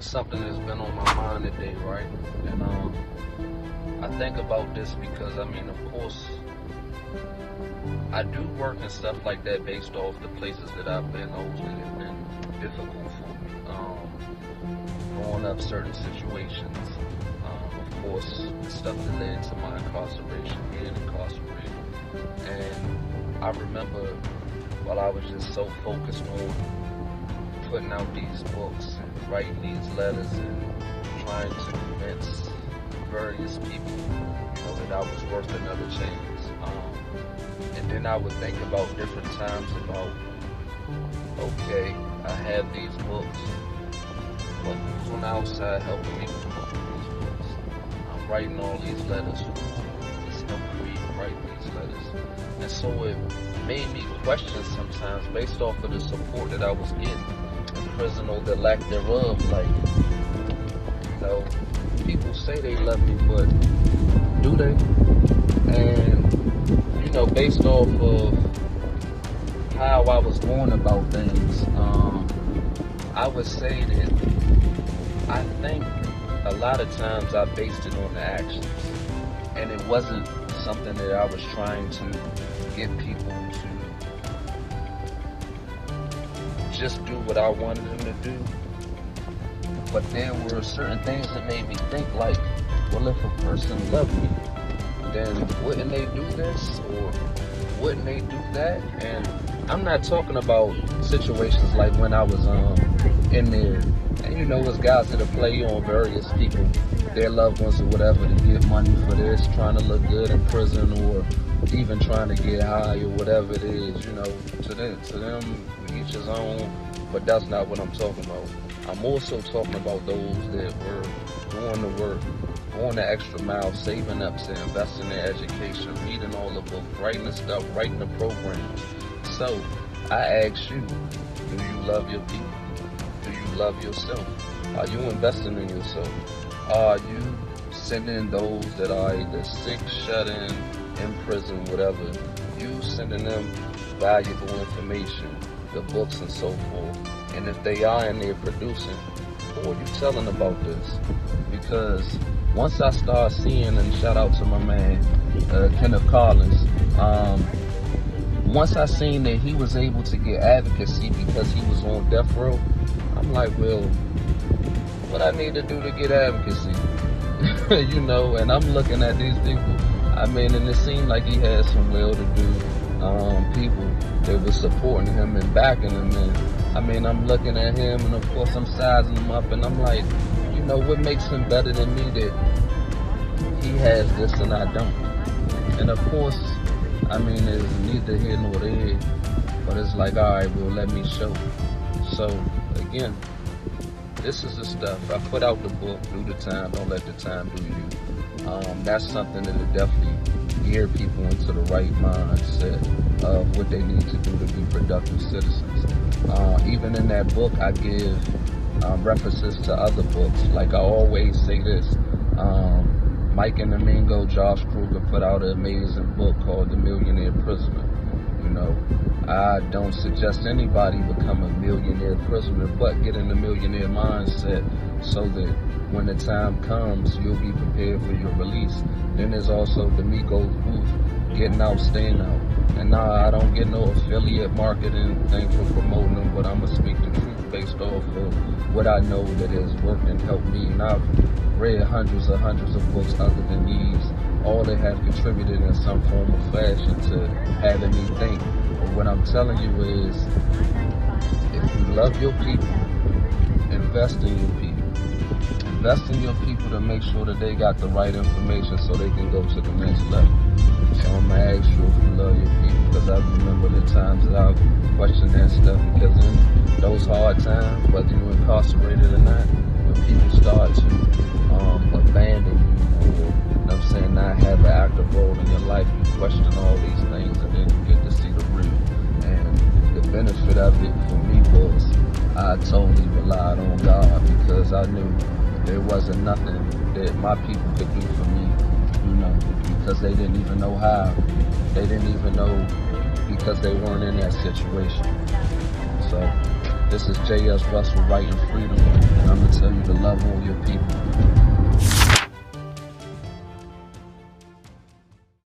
something that's been on my mind today, right? And I think about this because, I mean, of course, I do work and stuff like that based off the places that I've been. Those that have been difficult for me. Growing up, certain situations. Of course, the stuff that led to my incarceration, being incarcerated. And I remember while I was just so focused on putting out these books and writing these letters and trying to convince various people, that I was worth another chance. And then I would think about different times about, okay, I have these books, but who's on the outside helping me promote these books? I'm writing all these letters. Who's helping me write these letters? And so it made me question sometimes, based off of the support that I was getting in prison or the lack thereof, like, people say they love me, but do they? And, based off of how I was going about things, I would say that I think a lot of times I based it on the actions, and it wasn't something that I was trying to get people to just do what I wanted them to do. But there were certain things that made me think, like, well, if a person loved me, then wouldn't they do this or wouldn't they do that? And I'm not talking about situations like when I was in there, and there's guys that'll play on various people, their loved ones or whatever, to get money for this, trying to look good in prison, or even trying to get high or whatever it is, to them, each his own. But that's not what I'm talking about. I'm also talking about those that were doing the work, going the extra mile, saving up to invest in their education, reading all the books, writing the stuff, writing the programs. So I ask you, do you love your people? Do you love yourself? Are you investing in yourself? Are you sending those that are either sick, shut in prison, whatever, you sending them valuable information, the books and so forth? And if they are and they're producing, who are you telling about this? Because once I start seeing, and shout out to my man, Kenneth Collins, once I seen that he was able to get advocacy because he was on death row, I'm like, well, what I need to do to get advocacy? And I'm looking at these people, and it seemed like he had some well-to-do people that were supporting him and backing him. And I'm looking at him, and of course I'm sizing him up, and I'm like, what makes him better than me that he has this and I don't? And of course, it's neither here nor there, but it's like, all right, well, let me show. So again, this is the stuff. I put out the book, Do the Time, Don't Let the Time Do You. That's something that will definitely gear people into the right mindset of what they need to do to be productive citizens. Even in that book, I give references to other books. Like I always say this, Mike and Domingo, Josh Kruger put out an amazing book called The Millionaire Prisoner. I don't suggest anybody become a millionaire prisoner, but get in the millionaire mindset so that when the time comes, you'll be prepared for your release. Then there's also D'Amico's Booth, Getting Out, Staying Out. And I don't get no affiliate marketing thing for promoting them, but I'm going to speak the truth based off of what I know that has worked and helped me. And I've read hundreds of books other than these. All that have contributed in some form or fashion to having me think. But what I'm telling you is, if you love your people, invest in your people. Invest in your people to make sure that they got the right information so they can go to the next level. So I'm going to ask you if you love your people, because I remember the times that I've questioned that stuff, because in those hard times, whether you're incarcerated or not, when people start to abandon you, or not have an active role in your life, you question all these things, and then you get to see the real. And the benefit of it for me was I totally relied on God, because I knew there wasn't nothing that my people could do for me, because they didn't even know how. They didn't even know, because they weren't in that situation. So this is J.S. Russell, Writing Freedom, and I'm going to tell you to have on your